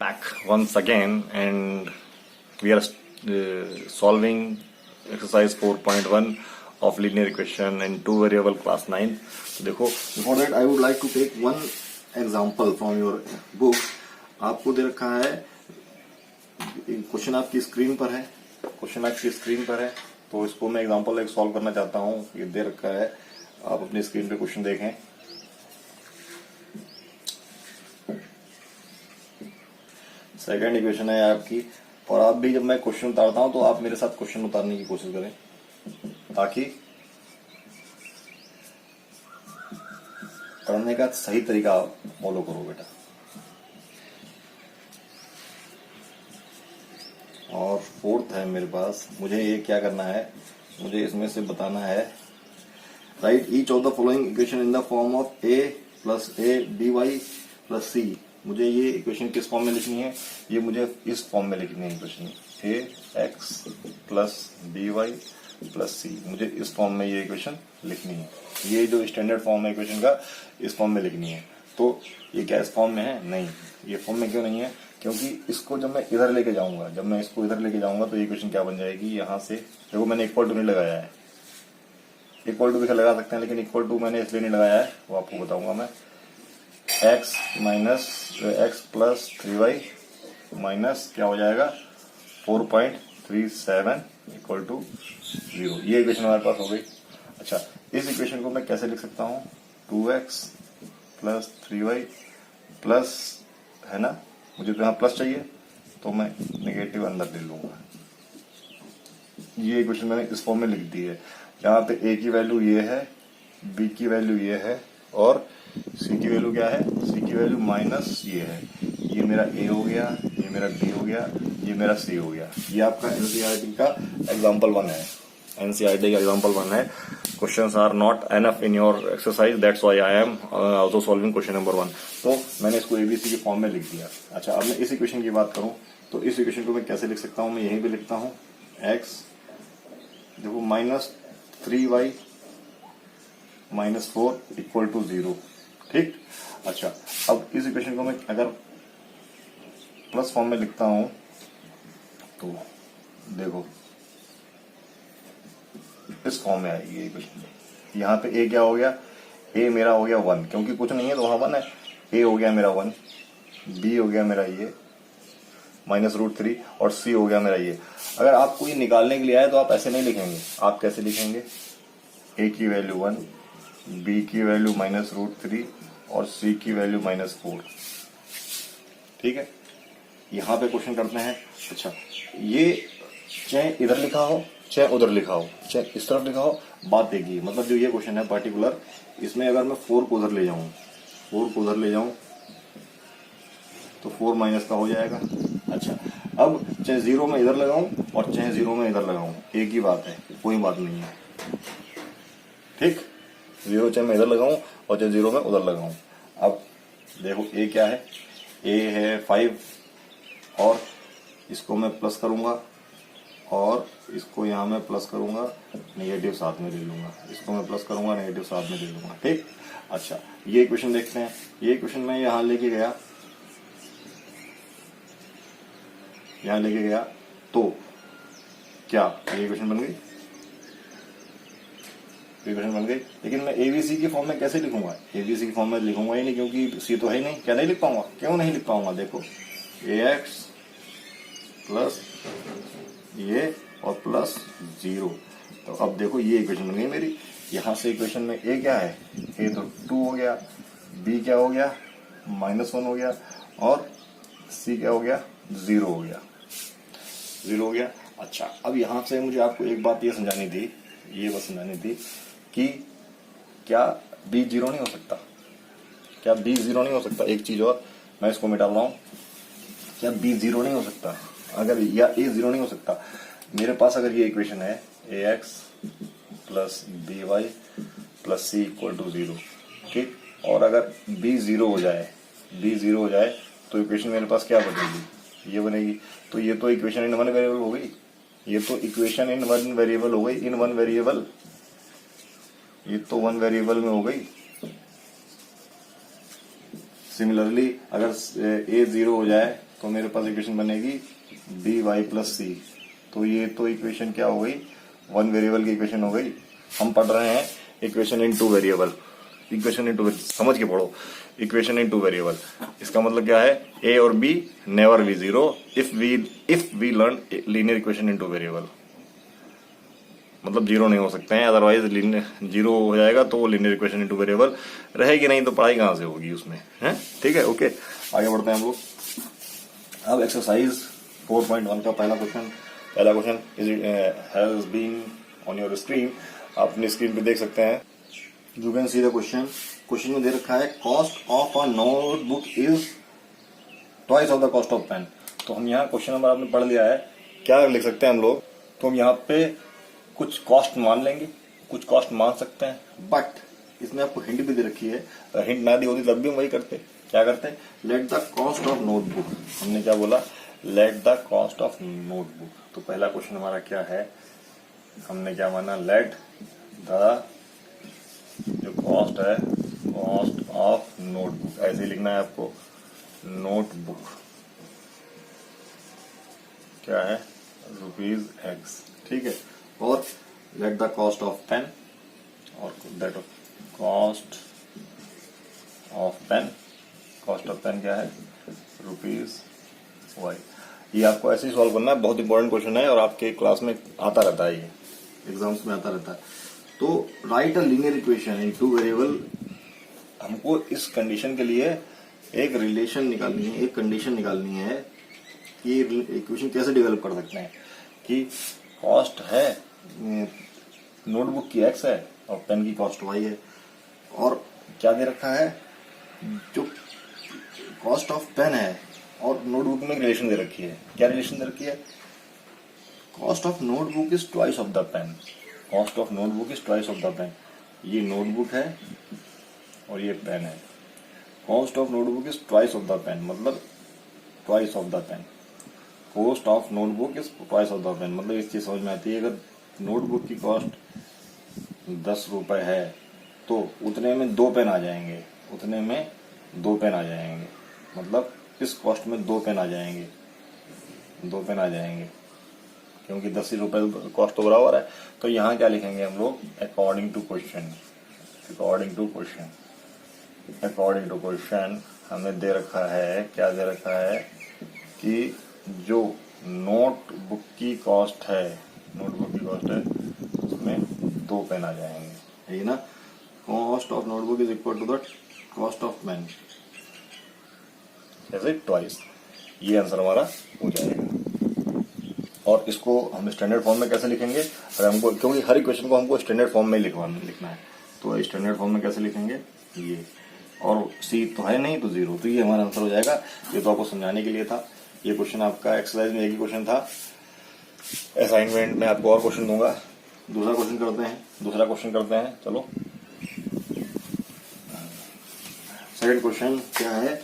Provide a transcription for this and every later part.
Back once again, and we are solving exercise 4.1 of linear equation in two variable class 9. तो देखो, before that I would like to take one example from your book. आपको दे रखा है question, आपकी screen पर है, question आपकी screen पर है, तो इसको मैं एग्जांपल एक सॉल्व करना चाहता हूँ. ये दे रखा है, आप अपनी स्क्रीन पे क्वेश्चन देखें. सेकंड इक्वेशन है आपकी, और आप भी जब मैं क्वेश्चन उतारता हूं तो आप मेरे साथ क्वेश्चन उतारने की कोशिश करें ताकि पढ़ने का सही तरीका फॉलो करो बेटा. और फोर्थ है मेरे पास, मुझे ये क्या करना है, मुझे इसमें से बताना है write each of the following equation in the form of a plus A D Y plus C. मुझे ये इक्वेशन किस फॉर्म में लिखनी है, ये मुझे इस फॉर्म में लिखनी है equation, A X plus D Y plus C. मुझे इस फॉर्म में ये इक्वेशन लिखनी है. ये जो स्टैंडर्ड फॉर्म है इक्वेशन का, इस फॉर्म में लिखनी है. तो ये क्या इस फॉर्म में है? नहीं. ये फॉर्म में क्यों नहीं है? क्योंकि इसको जब मैं इधर लेके जाऊंगा, जब मैं इसको इधर लेके जाऊंगा तो ये इक्वेशन क्या बन जाएगी, यहां से देखो मैंने इक्वल टू नहीं लगाया है. इक्वल टू भी लगा सकते हैं, लेकिन इक्वल टू मैंने इसलिए नहीं लगाया है, वो आपको बताऊंगा मैं. x minus x plus 3y minus क्या हो जाएगा 4.37 इक्वल टू 0. ये इक्वेशन हमारे पास हो गई. अच्छा, इस इक्वेशन को मैं कैसे लिख सकता हूँ, 2x प्लस 3y प्लस, है ना, मुझे तो यहाँ प्लस चाहिए तो मैं नेगेटिव अंदर ले लूंगा. ये इक्वेशन मैंने इस फॉर्म में लिख दी है. यहाँ पे a की वैल्यू ये है, b की वैल्यू ये है, और c की वैल्यू क्या है, c की वैल्यू माइनस ये है. ये मेरा a हो गया, ये मेरा b हो गया, ये मेरा c हो गया. ये आपका एनसीईआरटी का एग्जांपल 1 है. एनसीईआरटी का एग्जांपल 1 है. Questions are not enough in your exercise, that's why I am also solving question number 1. तो मैंने इसको एबीसी के फॉर्म में लिख दिया. अच्छा, अब मैं इस इक्वेशन की बात करूं तो इस इक्वेशन को मैं कैसे लिख सकता हूं, मैं यहीं पे लिखता हूं x देखो minus 3y minus 4 equal to 0. ठीक. अच्छा, अब इस इक्वेशन को मैं अगर प्लस फॉर्म में लिखता हूं तो देखो इस फॉर्म में आएगी ये इक्वेशन. यहाँ पे a क्या हो गया, a मेरा हो गया 1, क्योंकि कुछ नहीं है तो वहां 1 है. a हो गया मेरा 1, b हो गया मेरा ये माइनस √3, और c हो गया मेरा ये. अगर आपको ये निकालने के लिए आए तो आप ऐसे नहीं लिखेंगे. आप कैसे लिखेंगे, a की वैल्यू 1, b की वैल्यू माइनस √3 और c की वैल्यू माइनस 4. ठीक है, यहाँ पे क्वेश्चन करते हैं. अच्छा, ये चाहे इधर लिखा हो, चाहे उधर लिखा हो, चाहे इस तरफ लिखा हो, बात एक ही. मतलब जो ये क्वेश्चन है पर्टिकुलर, इसमें अगर मैं 4 को उधर ले जाऊं, 4 को उधर ले जाऊं तो 4 माइनस का हो जाएगा. अच्छा, अब चाहे 0 में इधर लगाऊं और चाहे 0 में इधर लगाऊं, एक ही बात है, कोई बात नहीं है. ठीक, 0 चाहे मैं इधर लगाऊं और चाहे 0 में उधर लगाऊं. अब देखो a क्या है, a है 5, और इसको मैं प्लस करूंगा और इसको यहाँ मैं प्लस करूंगा, नेगेटिव साथ में ले लूंगा. इसको मैं प्लस करूंगा, नेगेटिव साथ में ले लूंगा. ठीक. अच्छा, ये इक्वेशन देखते हैं. ये इक्वेशन मैं यहाँ लेके गया, यहाँ लेके गया तो क्या ये इक्वेशन बन गई, इक्वेशन बन गई. लेकिन मैं एबीसी की फॉर्म में कैसे लिखूंगा, एबीसी की फॉर्म में लिखूंगा ही नहीं, क्योंकि सी तो है ही नहीं. क्या नहीं लिख पाऊंगा, क्यों नहीं लिख पाऊंगा, देखो ax प्लस ये और प्लस 0. तो अब देखो ये इक्वेशन बन गई मेरी. यहां से इक्वेशन में a क्या है, a तो 2 हो गया, b क्या हो गया -1 हो गया, और c क्या हो गया 0 हो गया, 0 हो गया. अच्छा, अब यहां से मुझे आपको एक बात ये समझानी थी, ये बस समझानी थी कि क्या b 0 नहीं हो सकता, क्या b 0 नहीं हो सकता. एक चीज और मैं इसको मिटा रहा हूं, क्या b 0 नहीं हो सकता, अगर या a 0 नहीं हो सकता. मेरे पास अगर ये इक्वेशन है ax plus by plus c equal to 0. ठीक, और अगर b 0 हो जाए, b 0 हो जाए तो इक्वेशन मेरे पास क्या बनेगी, ये बनेगी. तो ये तो इक्वेशन इन 1 वेरिएबल हो गई, ये तो इक्वेशन इन 1 वेरिएबल हो गई, इन 1 वेरिएबल, ये तो 1 वेरिएबल में हो गई. सिमिलरली अगर a 0 हो जाए तो मेरे पास इक्वेशन बनेगी बी वाई प्लस सी। तो ये तो इक्वेशन क्या हो गई, वन वेरिएबल की इक्वेशन हो गई। हम पढ़ रहे हैं equation in two variable, equation in two, समझ के पढ़ो, इक्वेशन इन टू वेरिएबल। इसका मतलब क्या है, ए और B never be zero if we learn linear equation in two variable. मतलब जीरो नहीं हो सकते हैं, अदरवाइज जीरो हो जाएगा तो वो लीनियर इक्वेशन इनटू वेरिएबल रहेगी नहीं, तो पढ़ाई कहां से होगी उसमें, है। ठीक है, ओके, आगे बढ़ते हैं हम लोग। अब एक्सरसाइज 4.1 का पहला question has been on your screen, आप अपनी स्क्रीन पे देख सकते हैं। You can see the question में दे रखा है cost of a notebook is twice of the cost of pen. तो हम यहाँ क्वेश्चन नंबर आपने पढ़ लिया है, क्या लिख सकते हैं हम लोग, तो हम यहाँ पे कुछ कॉस्ट मान लेंगे, कुछ कॉस्ट मान सकते हैं, बट इसमें आपको हिंट भी दे रखी है। हिंट ना दी होती तब भी हम वही करते, क्या करते, late the cost of notebook. हमने क्या बोला, late the cost of notebook. तो पहला क्वेश्चन हमारा क्या है, हमने क्या माना, लेट द जो कॉस्ट है, कॉस्ट ऑफ नोटबुक, ऐसे ही लिखना है आपको, नोटबुक क्या है, ₹X, ठीक है। और let the cost of pen, और दैट कॉस्ट ऑफ पेन क्या है, ₹Y। ये आपको ऐसे ही सॉल्व करना है, बहुत इंपॉर्टेंट क्वेश्चन है और आपके क्लास में आता रहता है, ये एग्जाम्स में आता रहता है। तो right a linear equation in two variable, हमको इस कंडीशन के लिए एक रिलेशन निकालनी है, एक कंडीशन निकालनी है कि इक्वेशन कैसे डेवलप कर सकते हैं कि कॉस्ट है नोटबुक की X है और पेन की कॉस्ट Y है, और क्या दे रखा है, जो कॉस्ट ऑफ पेन है और नोटबुक में रिलेशन दे रखी है। क्या रिलेशन दे रखी है, cost of notebook is twice of the pen, cost of notebook is twice of the pen. ये नोटबुक है और ये पेन है, cost of notebook is twice of the pen, मतलब twice of the pen. Cost of notebook is twice of the pen, मतलब इस चीज समझ में आती है, अगर नोटबुक की कॉस्ट ₹10 है तो उतने में 2 पेन आ जाएंगे, उतने में 2 पेन आ जाएंगे, मतलब इस कॉस्ट में 2 पेन आ जाएंगे, 2 पेन आ जाएंगे, क्योंकि ₹10 कॉस्ट तो बराबर है। तो यहाँ क्या लिखेंगे हम लोग, according to question, according to question, according to question हमें दे रखा है, क्या दे रखा है कि जो नोटबुक की कॉस्ट है, नोटबुक की कॉस्ट है उसमें 2 पेन आ जाएंगे, ठीक है ना। Cost of notebook is equal to the cost of pen, ऐसे ट्वाइस, ये आंसर हमारा हो जाएगा। और इसको हम स्टैंडर्ड फॉर्म में कैसे लिखेंगे, अगर हमको, क्योंकि हर इक्वेशन को हमको स्टैंडर्ड फॉर्म में लिखना है, तो स्टैंडर्ड फॉर्म में कैसे लिखेंगे, ये, और सी तो है नहीं तो 0, तो ये हमारा आंसर हो जाएगा। ये तो आपको समझाने के लिए था, ये क्वेश्चन आपका एक्सरसाइज में एक ही क्वेश्चन था, असाइनमेंट में आपको और क्वेश्चन दूंगा। दूसरा क्वेश्चन करते हैं, चलो। सेकंड क्वेश्चन क्या है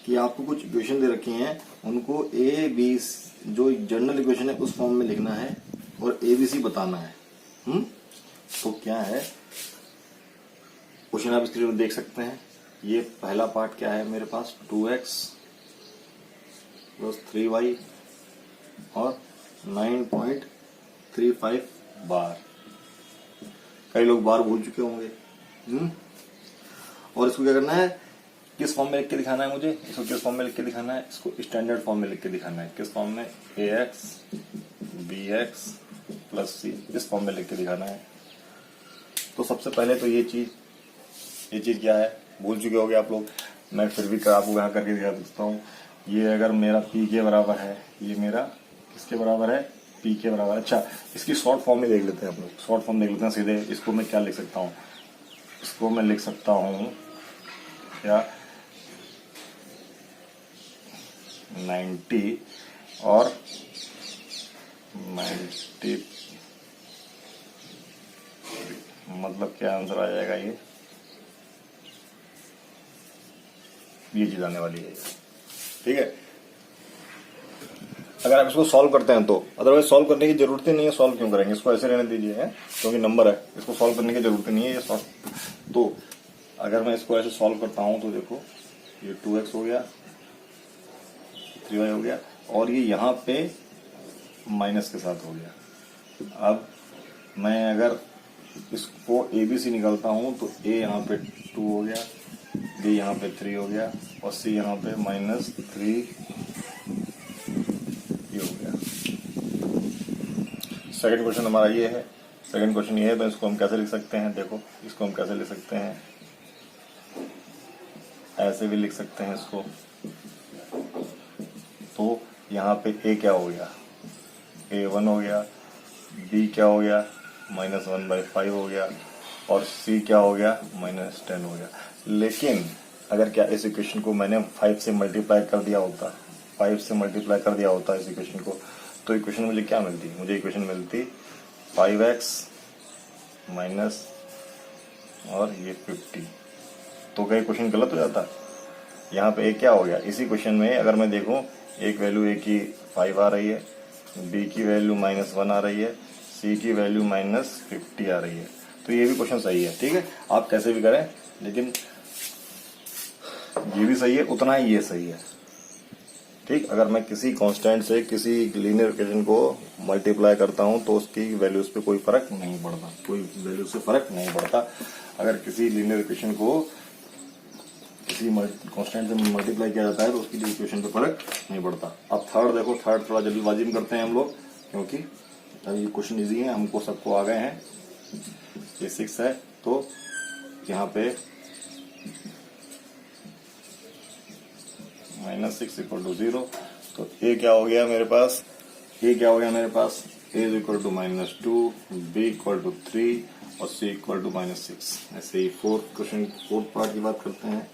कि आपको कुछ इक्वेशन दे रखी हैं, उनको ए बी, जो जनरल इक्वेशन है उस फॉर्म में लिखना है और ABC बताना है। तो क्या है क्वेश्चन, आप स्क्रीन पर देख सकते हैं। ये पहला पार्ट क्या है मेरे पास, 2x + 3y और 9.35 बार। कई लोग बार भूल चुके होंगे। और इसको क्या करना है, किस फॉर्म में लिख के दिखाना है मुझे, इसको किस फॉर्म में लिख के दिखाना है, इसको स्टैंडर्ड फॉर्म में लिख के दिखाना है। किस फॉर्म में, AX BX + C, इस फॉर्म में लिख के दिखाना है। तो सबसे पहले तो ये चीज क्या है, भूल चुके होंगे आप लोग, मैं फिर भी आपको यहाँ करके दिखा देता हूँ। ये अगर मेरा P के बराबर है, ये मेरा किसके बराबर है, P के बराबर है। अच्छा, इसकी शॉर्ट फॉर्म में देख लेते हैं हम लोग, शॉर्ट फॉर्म देख लेते हैं सीधे। इसको मैं क्या लिख सकता हूँ, इसको मैं लिख सकता हूँ क्या, 90 और 90, मतलब क्या आंसर आ जाएगा, ये चीज आने वाली है, ठीक है। अगर आप इसको सॉल्व करते हैं तो, अदरवाइज सॉल्व करने की जरूरत ही नहीं है। सॉल्व क्यों करेंगे, इसको ऐसे रहने दीजिए, है क्योंकि नंबर है, इसको सॉल्व करने की जरूरत नहीं है। ये सॉल्व, तो अगर मैं इसको ऐसे सॉल्व करता हूं तो देखो, ये 2x हो गया, 3y हो गया, और ये यहाँ पे माइनस के साथ हो गया। अब मैं अगर इसको ए बी सी निकालता हूँ तो ए यहाँ पे 2 हो गया, बी यहाँ पे 3 हो गया, और सी यहाँ पे -3 ये हो गया। सेकंड क्वेश्चन हमारा ये है। सेकंड क्वेश्चन ये है, तो इसको हम कैसे लिख सकते हैं? देखो, इसको हम कैसे लिख सकते हैं, ऐसे भी लिख सकते हैं इसको। तो यहाँ पे ए क्या हो गया? ए 1 हो गया, बी क्या हो गया? -1/5 हो गया, और सी क्या हो गया? -10 हो गया। लेकिन अगर क्या इस इक्वेशन को मैंने 5 से मल्टीप्लाई कर दिया होता, 5 से मल्टीप्लाई कर दिया होता इस इक्वेशन को, तो इक्वेशन मुझे क्या मिलती? मुझे इक्वेशन मिलती 5x माइनस और ये 50। तो क्या क्वेश्चन गलत हो जाता? यहाँ पे ए क्या हो गया? इसी क्वेश्चन में अगर मैं देखूं, एक वैल्यू ए की 5 आ रही है, बी की वैल्यू -1 आ रही है, सी की वैल्यू -50 आ रही है, तो ये भी क्वेश्चन सही है। ठीक है, आप कैसे भी करें, लेकिन ये भी सही है, उतना ही ये सही है। ठीक, अगर मैं किसी कांस्टेंट से किसी लीनियर इक्वेशन को मल्टीप्लाई करता हूं तो उसकी वैल्यूज पे कोई फर्क नहीं पड़ता, कोई वैल्यू से फर्क नहीं पड़ता। अगर किसी लीनियर इक्वेशन को किसी कांस्टेंट से मल्टीप्लाई किया जाता है तो उसकी इक्वेशन पे फर्क नहीं पड़ता। अब थर्ड देखो, थर्ड थोड़ा जल्दबाजी में करते हैं हम लोग, क्योंकि अब ये क्वेश्चन इजी है, हमको सबको आ गए हैं। ये 6 है, तो यहाँ पे -6 = 0, तो ए क्या हो गया मेरे पास? ए क्या हो गया मेरे पास? ए = -2, बी = 3 और सी = -6। ऐसे ही फोर्थ पार्ट की बात करते हैं।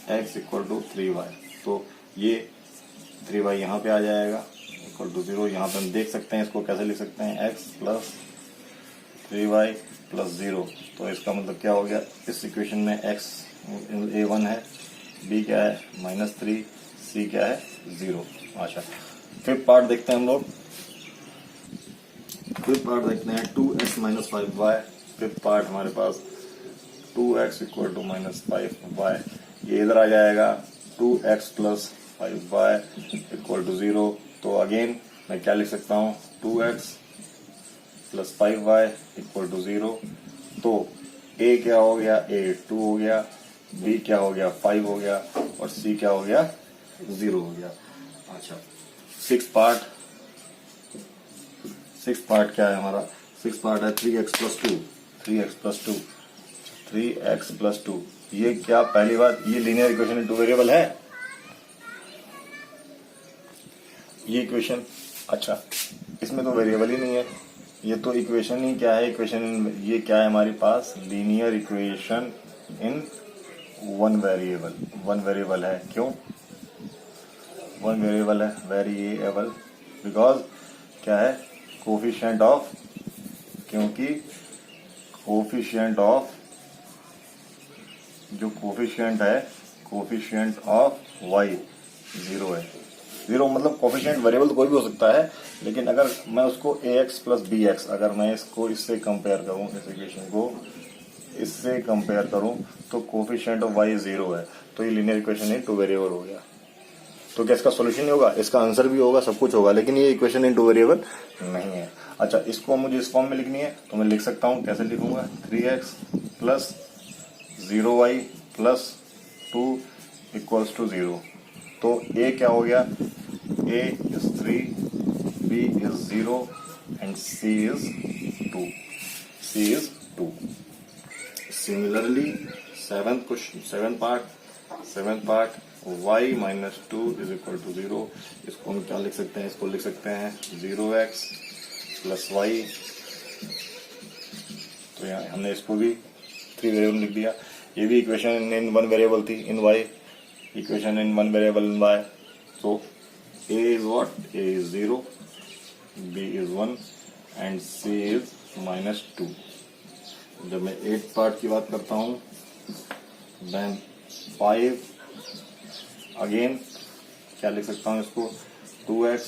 x = 3y, तो ये 3y यहाँ पे आ जाएगा, = 0। यहाँ पे हम देख सकते हैं, इसको कैसे लिख सकते हैं? x + 3y + 0। तो इसका मतलब क्या हो गया? इस इक्वेशन में x a1 है, b क्या है? -3, c क्या है? 0। अच्छा, फिफ्थ पार्ट देखते हैं हम लोग। फिफ्थ पार्ट देखते हैं 2x - 5y। फिफ्थ पार्ट हमारे पास 2x = -5y, ये इधर आ जाएगा। 2x + 5y = 0। तो अगेन मैं क्या लिख सकता हूँ? 2x + 5y = 0। तो a क्या हो गया? a 2 हो गया, b क्या हो गया? 5 हो गया, और c क्या हो गया? 0 हो गया। अच्छा, सिक्स पार्ट क्या है हमारा? सिक्स पार्ट है 3x + 2, 3x + 2। ये क्या? पहली बात, ये linear equation in two variable है ये इक्वेशन। अच्छा, इसमें तो वेरिएबल ही नहीं है, ये तो इक्वेशन ही क्या है? इक्वेशन ये क्या है हमारे पास? Linear equation in one variable है। क्यों वन वेरिएबल है? वेरिएबल बिकॉज क्या है? कोफिशिएंट ऑफ, क्योंकि कोफिशिएंट ऑफ, जो कोफिशिएंट है, कोफिशिएंट ऑफ y 0 है। 0 मतलब कोफिशिएंट वेरिएबल तो कोई भी हो सकता है, लेकिन अगर मैं उसको ax + bx, अगर मैं इसको इससे कंपेयर करूं, इस इक्वेशन को इससे कंपेयर करूं, तो कोफिशिएंट ऑफ y 0 है, तो ये linear equation in two variable हो गया। तो क्या इसका सॉल्यूशन नहीं होगा? इसका आंसर भी होगा, सब कुछ होगा, लेकिन ये इक्वेशन इन टू वेरिएबल नहीं है। अच्छा, इसको मुझे इस फॉर्म में लिखनी है, तो मैं लिख सकता हूं, कैसे लिखूंगा? 3x + 0y + 2 = 0। तो a क्या हो गया? a is 3, b is 0 and c is 2. c is 2. Similarly, seventh part y - 2 = 0। इसको हम क्या लिख सकते हैं? इसको लिख सकते हैं 0x + y। तो यहाँ हमने इसको भी 3 वेरिएबल लिख दिया। ये भी इक्वेशन इन वन वेरिएबल थी, इन y, equation in one variable in y। तो a is what? a is 0, b is 1 and c is -2। जब मैं 8th पार्ट की बात करता हूँ, then 5 अगेन क्या लिख सकता हूँ इसको? 2x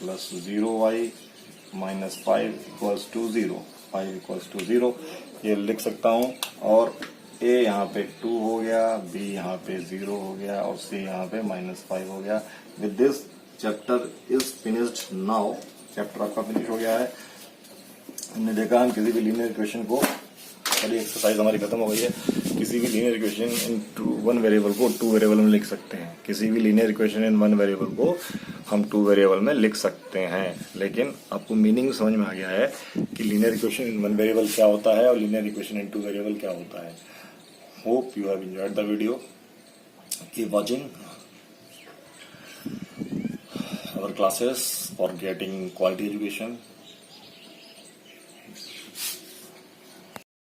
+ 0y - 5 = 0, 5 = 0 ये लिख सकता हूँ। और ए यहाँ पे 2 हो गया, बी यहाँ पे 0 हो गया और सी यहाँ पे -5 हो गया। With this chapter is finished now. Chapter आपका फिनिश हो गया है। हमने देखा हम किसी भी लीनियर इक्वेशन को, पहली एक्सरसाइज हमारी खत्म हो गई है। किसी भी linear equation in one variable को 2 वेरिएबल में लिख सकते हैं। किसी भी लीनियर इक्वेशन इन 1 वेरिएबल को हम 2 वेरिएबल में लिख सकते हैं। लेकिन आपको मीनिंग समझ में आ गया है कि लीनियर इक्वेशन इन 1 वेरिएबल क्या होता है और लीनियर इक्वेशन इन 2 वेरिएबल क्या होता है। Hope you have enjoyed the video. Keep watching our classes for getting quality education.